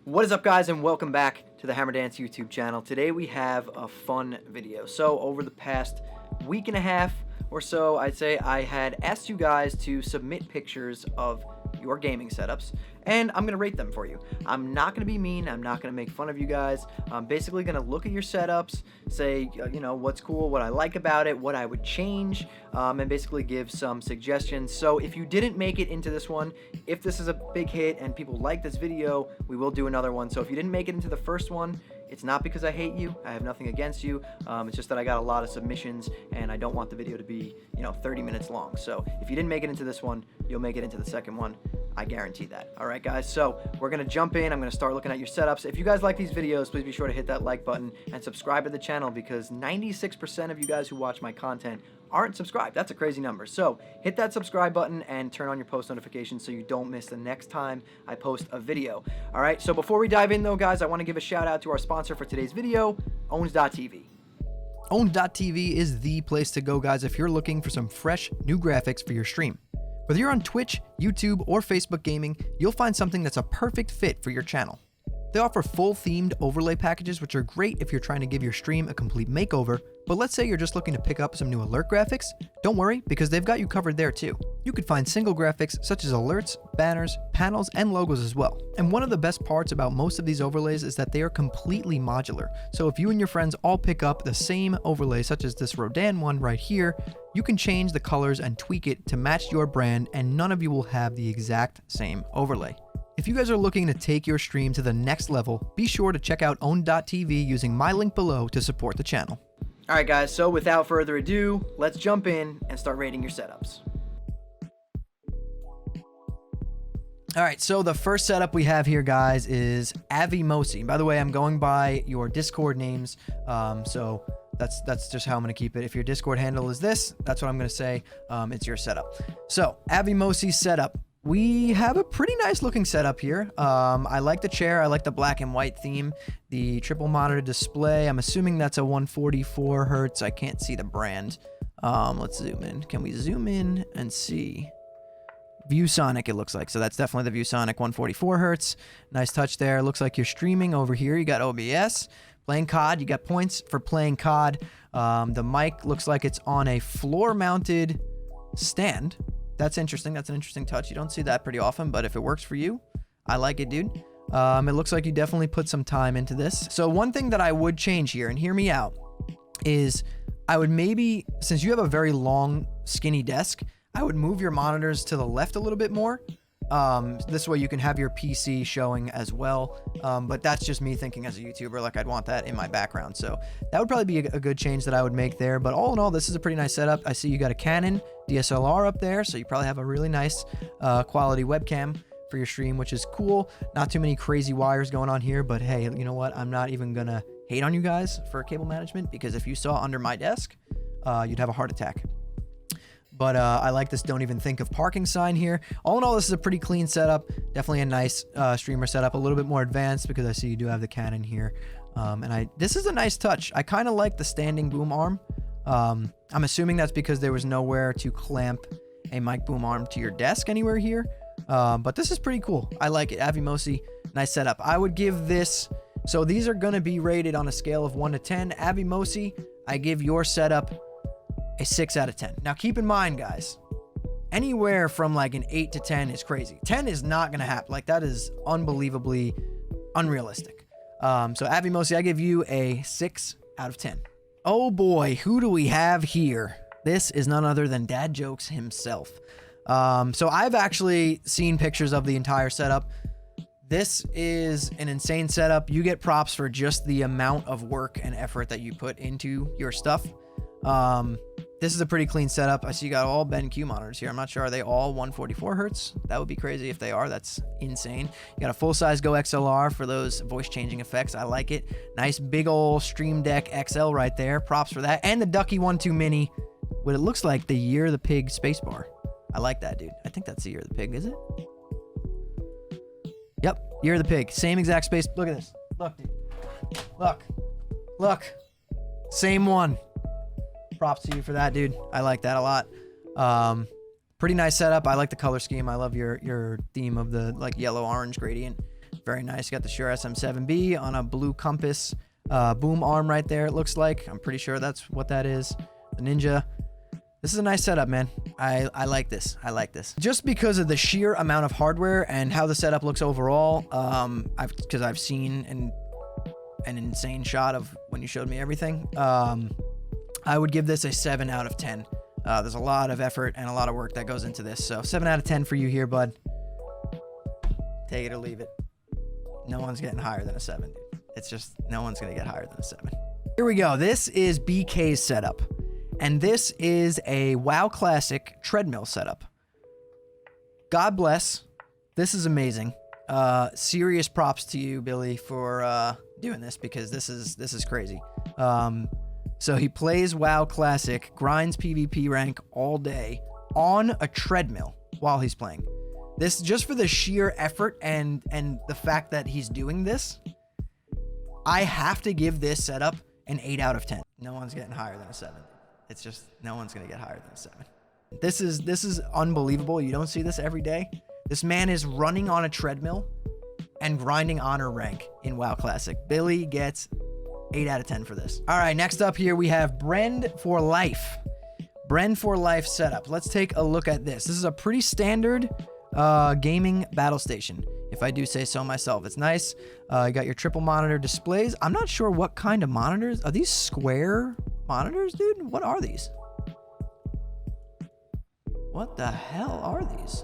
What is up, guys, and welcome back to the Hammer Dance YouTube channel. Today we have a fun video. So over the past week and a half or so, I'd say, I had asked you guys to submit pictures of your gaming setups, and I'm gonna rate them for you. I'm not gonna be mean, I'm not gonna make fun of you guys. I'm basically gonna look at your setups, say, you know, what's cool, what I like about it, what I would change, and basically give some suggestions. So if you didn't make it into this one, if this is a big hit and people like this video, we will do another one. So if you didn't make it into the first one, it's not because I hate you. I have nothing against you. It's just that I got a lot of submissions and I don't want the video to be, 30 minutes long. So if you didn't make it into this one, you'll make it into the second one. I guarantee that. All right, guys. So we're going to jump in. I'm going to start looking at your setups. If you guys like these videos, please be sure to hit that like button and subscribe to the channel, because 96% of you guys who watch my content aren't subscribed. That's a crazy number. So hit that subscribe button and turn on your post notifications so you don't miss the next time I post a video. All right. So before we dive in though, guys, I want to give a shout out to our sponsor for today's video, Owns.tv. Owns.tv is the place to go, guys, if you're looking for some fresh new graphics for your stream. Whether you're on Twitch, YouTube, or Facebook gaming, you'll find something that's a perfect fit for your channel. They offer full themed overlay packages, which are great if you're trying to give your stream a complete makeover. But let's say you're just looking to pick up some new alert graphics. Don't worry, because they've got you covered there too. You could find single graphics such as alerts, banners, panels, and logos as well. And one of the best parts about most of these overlays is that they are completely modular. So if you and your friends all pick up the same overlay, such as this Rodan one right here, you can change the colors and tweak it to match your brand, and none of you will have the exact same overlay. If you guys are looking to take your stream to the next level, be sure to check out Own.tv using my link below to support the channel. All right, guys, so without further ado, let's jump in and start rating your setups. All right, so the first setup we have here, guys, is Avimosi. By the way, I'm going by your Discord names, so that's just how I'm going to keep it. If your Discord handle is this, that's what I'm going to say. It's your setup. So Avimosi setup. We have a pretty nice looking setup here. I like the chair. I like the black and white theme. The triple monitor display. I'm assuming that's a 144 hertz. I can't see the brand. Let's zoom in. Can we zoom in and see? ViewSonic, it looks like. So that's definitely the ViewSonic 144 hertz. Nice touch there. Looks like you're streaming over here. You got OBS. Playing COD. You got points for playing COD. The mic looks like it's on a floor-mounted stand. That's interesting. That's an interesting touch. You don't see that pretty often, but if it works for you, I like it, dude. It looks like you definitely put some time into this. So one thing that I would change here, and hear me out, is I would maybe, since you have a very long, skinny desk, I would move your monitors to the left a little bit more. This way you can have your PC showing as well. But that's just me thinking as a YouTuber, like I'd want that in my background. So that would probably be a good change that I would make there. But all in all, this is a pretty nice setup. I see you got a Canon DSLR up there, so you probably have a really nice quality webcam for your stream, which is cool. Not too many crazy wires going on here, but hey, you know what? I'm not even gonna hate on you guys for cable management, because if you saw under my desk, you'd have a heart attack. But I like this don't even think of parking sign here. All in all, this is a pretty clean setup. Definitely a nice streamer setup. A little bit more advanced because I see you do have the Canon here. This is a nice touch. I kind of like the standing boom arm. I'm assuming that's because there was nowhere to clamp a mic boom arm to your desk anywhere here. But this is pretty cool. I like it. Avimosi, nice setup. I would give this... So these are going to be rated on a scale of 1 to 10. Avimosi, I give your setup a 6 out of 10. Now, keep in mind, guys, anywhere from like an 8 to 10 is crazy. 10 is not going to happen. Like, that is unbelievably unrealistic. So Avimosi, I give you a 6 out of 10. Oh boy, who do we have here? This is none other than Dad Jokes himself. So I've actually seen pictures of the entire setup. This is an insane setup. You get props for just the amount of work and effort that you put into your stuff. This is a pretty clean setup. I see you got all BenQ monitors here. I'm not sure. Are they all 144 hertz? That would be crazy if they are. That's insane. You got a full-size Go XLR for those voice-changing effects. I like it. Nice big old Stream Deck XL right there. Props for that. And the Ducky 1.2 Mini. What it looks like the Year of the Pig spacebar. I like that, dude. I think that's the Year of the Pig, is it? Yep. Year of the Pig. Same exact space. Look at this. Look, dude. Look. Look. Same one. Props to you for that, dude. I like that a lot. Pretty nice setup. I like the color scheme. I love your theme of the like yellow orange gradient. Very nice. You got the Shure SM7B on a blue compass boom arm right there, it looks like. I'm pretty sure that's what that is. The Ninja. This is a nice setup, man. I like this. I like this. Just because of the sheer amount of hardware and how the setup looks overall, because I've seen an insane shot of when you showed me everything. I would give this a 7 out of 10. There's a lot of effort and a lot of work that goes into this. So 7 out of 10 for you here, bud. Take it or leave it. No one's getting higher than a 7, dude. It's just, no one's going to get higher than a 7. Here we go. This is BK's setup. And this is a WoW Classic treadmill setup. God bless. This is amazing. Serious props to you, Billy, for doing this, because this is crazy. So he plays WoW Classic, grinds PvP rank all day on a treadmill while he's playing. This, just for the sheer effort and the fact that he's doing this, I have to give this setup an 8 out of 10. No one's getting higher than a 7. It's just, no one's going to get higher than a 7. This is unbelievable. You don't see this every day. This man is running on a treadmill and grinding honor rank in WoW Classic. Billy gets 8 out of 10 for this. All right, next up here we have Bren for Life. Bren for Life setup. Let's take a look at this. This is a pretty standard gaming battle station, if I do say so myself. It's nice. You got your triple monitor displays. I'm not sure what kind of monitors. Are these square monitors, dude? What are these? What the hell are these?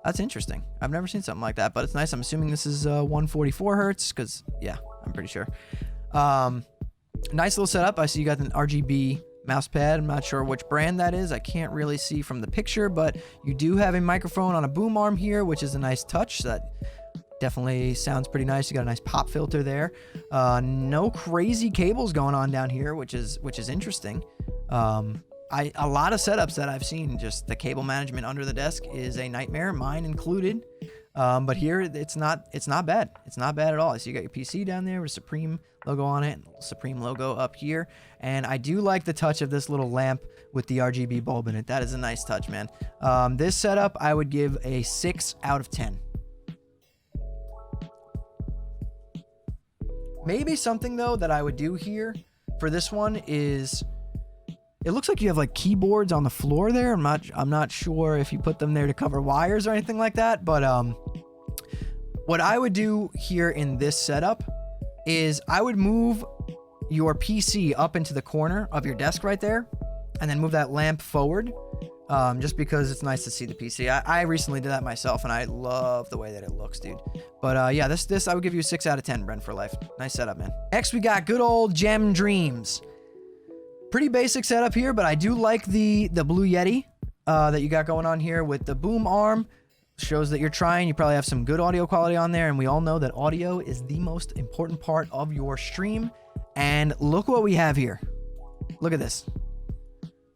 That's interesting. I've never seen something like that, but it's nice. I'm assuming this is 144 hertz, because yeah, I'm pretty sure. Nice little setup. I see you got an RGB mouse pad. I'm not sure which brand that is. I can't really see from the picture, but you do have a microphone on a boom arm here, which is a nice touch. That definitely sounds pretty nice. You got a nice pop filter there. No crazy cables going on down here, which is interesting. A lot of setups that I've seen, just the cable management under the desk is a nightmare, mine included. But here it's not bad. It's not bad at all. So you got your PC down there with Supreme logo on it, Supreme logo up here. And I do like the touch of this little lamp with the RGB bulb in it. That is a nice touch, man. This setup, I would give a 6 out of 10. Maybe something though that I would do here for this one is, it looks like you have like keyboards on the floor there. I'm not sure if you put them there to cover wires or anything like that, but what I would do here in this setup is I would move your PC up into the corner of your desk right there, and then move that lamp forward, just because it's nice to see the PC. I recently did that myself, and I love the way that it looks, dude. But yeah, this I would give you a 6 out of 10, Bren for Life. Nice setup, man. Next, we got good old Gem Dreams. Pretty basic setup here, but I do like the Blue Yeti that you got going on here with the boom arm. Shows that you're trying. You probably have some good audio quality on there, and we all know that audio is the most important part of your stream. And look what we have here. Look at this.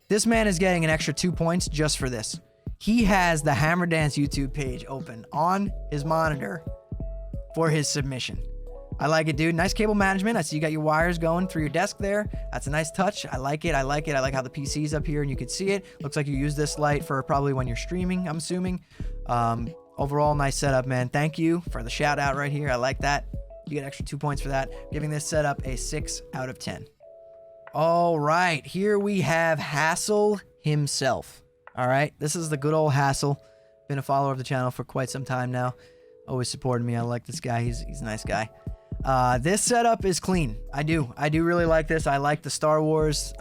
This man is getting an extra 2 points just for this. He has the Hammer Dance YouTube page open on his monitor for his submission. I like it, dude. Nice cable management. I see you got your wires going through your desk there. That's a nice touch. I like it. I like it. I like how the PC's up here and you can see it. Looks like you use this light for probably when you're streaming, I'm assuming. Overall, nice setup, man. Thank you for the shout out right here. I like that. You get extra 2 points for that. Giving this setup a 6 out of 10. All right. Here we have Hassel himself. All right. This is the good old Hassel. Been a follower of the channel for quite some time now. Always supported me. I like this guy. He's a nice guy. This setup is clean. I do really like this. I like the Star Wars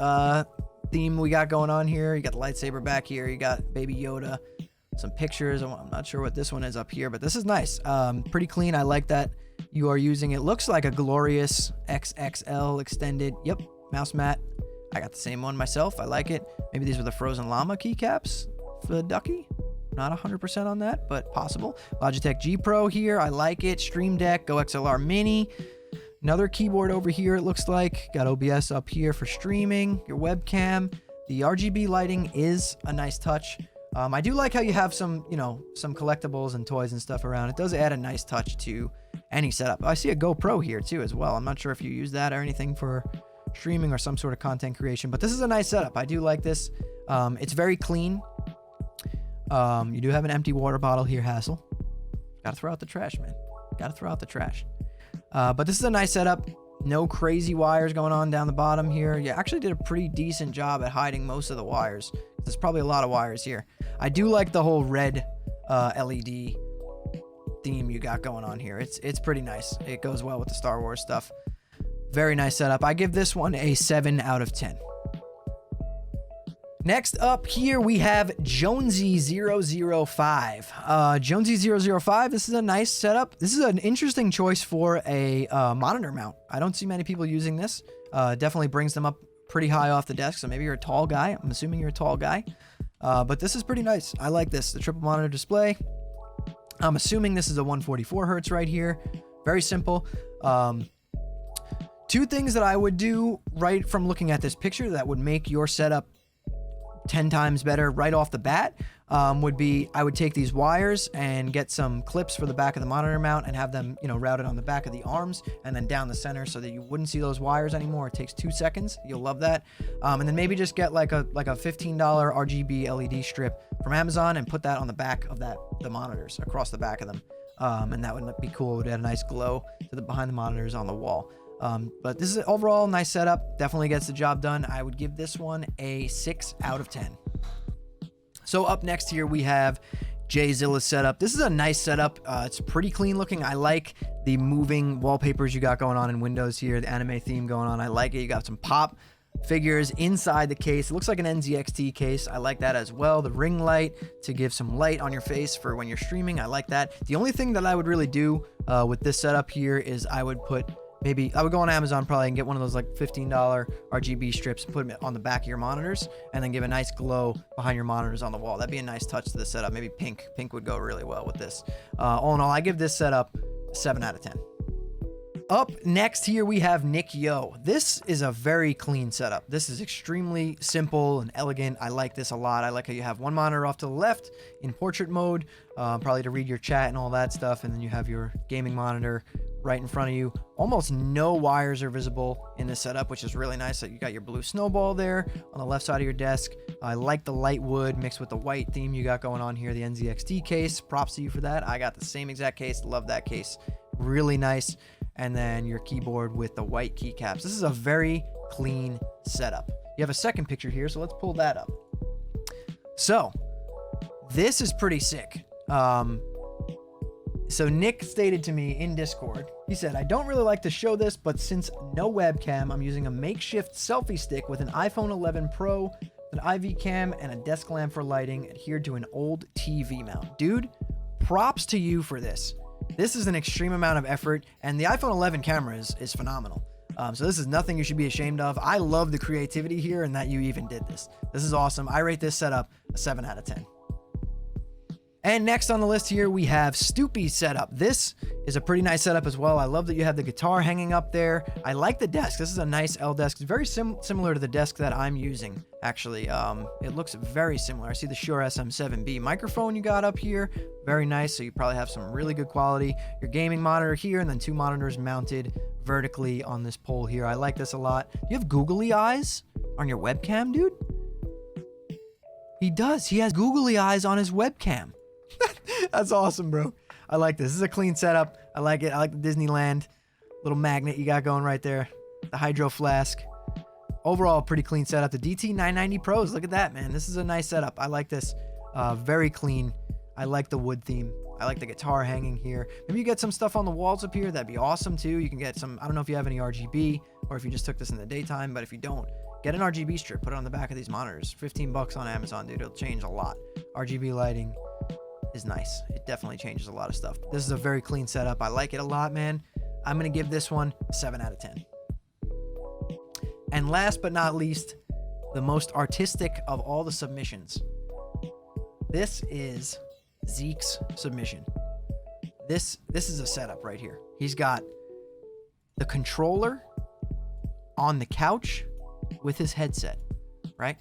theme we got going on here. You got the lightsaber back here. You got Baby Yoda, some pictures. I'm not sure what this one is up here, but this is nice. Pretty clean. I like that you are using it. Looks like a Glorious XXL extended. Yep, mouse mat. I got the same one myself. I like it. Maybe these were the Frozen Llama keycaps for the Ducky. Not 100% on that, but possible. Logitech G Pro here. I like it. Stream Deck, Go XLR Mini. Another keyboard over here, it looks like. Got OBS up here for streaming. Your webcam. The RGB lighting is a nice touch. I do like how you have some, some collectibles and toys and stuff around. It does add a nice touch to any setup. I see a GoPro here too as well. I'm not sure if you use that or anything for streaming or some sort of content creation, but this is a nice setup. I do like this. It's very clean. You do have an empty water bottle here, Hassel. Gotta throw out the trash, man. Gotta throw out the trash. But this is a nice setup. No crazy wires going on down the bottom here. You actually did a pretty decent job at hiding most of the wires. There's probably a lot of wires here. I do like the whole red LED theme you got going on here. It's pretty nice. It goes well with the Star Wars stuff. Very nice setup. I give this one a 7 out of 10. Next up here, we have JayZ005. JayZ005, this is a nice setup. This is an interesting choice for a monitor mount. I don't see many people using this. Definitely brings them up pretty high off the desk, so maybe you're a tall guy. I'm assuming you're a tall guy. But this is pretty nice. I like this. The triple monitor display. I'm assuming this is a 144 hertz right here. Very simple. Two things that I would do right from looking at this picture that would make your setup 10 times better right off the bat would be I would take these wires and get some clips for the back of the monitor mount and have them, routed on the back of the arms and then down the center so that you wouldn't see those wires anymore. It takes 2 seconds. You'll love that. And then maybe just get like a $15 RGB LED strip from Amazon and put that on the back of the monitors across the back of them. And that would be cool. It would add a nice glow to the behind the monitors on the wall. But this is an overall nice setup. Definitely gets the job done. I would give this one a 6 out of 10. So up next here, we have JayZilla's setup. This is a nice setup. It's pretty clean looking. I like the moving wallpapers you got going on in Windows here. The anime theme going on. I like it. You got some pop figures inside the case. It looks like an NZXT case. I like that as well. The ring light to give some light on your face for when you're streaming. I like that. The only thing that I would really do with this setup here is I would go on Amazon probably and get one of those like $15 RGB strips and put them on the back of your monitors and then give a nice glow behind your monitors on the wall. That'd be a nice touch to the setup. Maybe pink. Pink would go really well with this. All in all, I give this setup a 7 out of 10. Up next here, we have Nicky. This is a very clean setup. This is extremely simple and elegant. I like this a lot. I like how you have one monitor off to the left in portrait mode, probably to read your chat and all that stuff. And then you have your gaming monitor right in front of you. Almost no wires are visible in this setup, which is really nice. You got your blue snowball there on the left side of your desk. I like the light wood mixed with the white theme you got going on here. The NZXT case, props to you for that. I got the same exact case. Love that case. Really nice. And then your keyboard with the white keycaps. This is a very clean setup. You have a second picture here, so let's pull that up. So this is pretty sick. So Nick stated to me in Discord, he said, I don't really like to show this, but since no webcam, I'm using a makeshift selfie stick with an iPhone 11 Pro, an IV cam, and a desk lamp for lighting adhered to an old TV mount. Dude, props to you for this. This is an extreme amount of effort, and the iPhone 11 camera is phenomenal. So this is nothing you should be ashamed of. I love the creativity here and that you even did this. This is awesome. I rate this setup a 7 out of 10. And next on the list here, we have Stoopy's setup. This is a pretty nice setup as well. I love that you have the guitar hanging up there. I like the desk. This is a nice L desk. It's very similar to the desk that I'm using, actually. It looks very similar. I see the Shure SM7B microphone you got up here. Very nice. So you probably have some really good quality. Your gaming monitor here, and then 2 monitors mounted vertically on this pole here. I like this a lot. Do you have googly eyes on your webcam, dude? He does. He has googly eyes on his webcam. That's awesome, bro. I like this. This is a clean setup. I like it. I like the Disneyland little magnet you got going right there. The hydro flask. Overall, pretty clean setup. The DT990 Pros. Look at that, man. This is a nice setup. I like this. Very clean. I like the wood theme. I like the guitar hanging here. Maybe you get some stuff on the walls up here. That'd be awesome, too. You can get some, I don't know if you have any RGB or if you just took this in the daytime, but if you don't, get an RGB strip. Put it on the back of these monitors. $15 on Amazon, dude. It'll change a lot. RGB lighting is nice. It definitely changes a lot of stuff. This is a very clean setup. I like it a lot, man. I'm going to give this one a 7 out of 10. And last but not least, the most artistic of all the submissions. This is Zeke's submission. This is a setup right here. He's got the controller on the couch with his headset, right?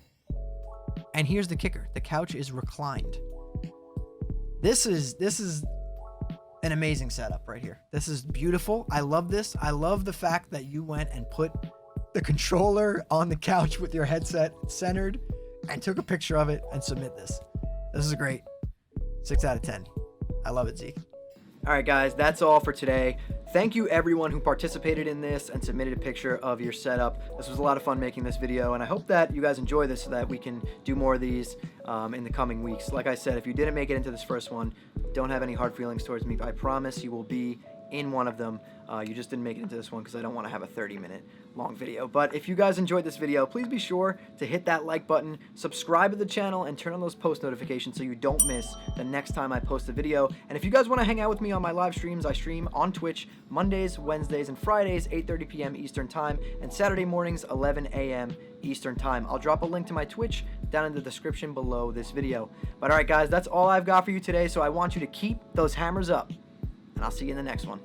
And here's the kicker. The couch is reclined. This is an amazing setup right here. This is beautiful. I love this. I love the fact that you went and put the controller on the couch with your headset centered and took a picture of it and submit this. This is great. 6 out of 10. I love it, Zeke. All right, guys, that's all for today. Thank you everyone who participated in this and submitted a picture of your setup. This was a lot of fun making this video, and I hope that you guys enjoy this so that we can do more of these in the coming weeks. Like I said, if you didn't make it into this first one, don't have any hard feelings towards me. I promise you will be in one of them. You just didn't make it into this one because I don't want to have a 30-minute long video. But if you guys enjoyed this video, please be sure to hit that like button, subscribe to the channel, and turn on those post notifications so you don't miss the next time I post a video. And if you guys want to hang out with me on my live streams, I stream on Twitch Mondays, Wednesdays, and Fridays, 8:30 p.m. Eastern Time, and Saturday mornings, 11 a.m. Eastern Time. I'll drop a link to my Twitch down in the description below this video. But alright guys, that's all I've got for you today, so I want you to keep those hammers up, and I'll see you in the next one.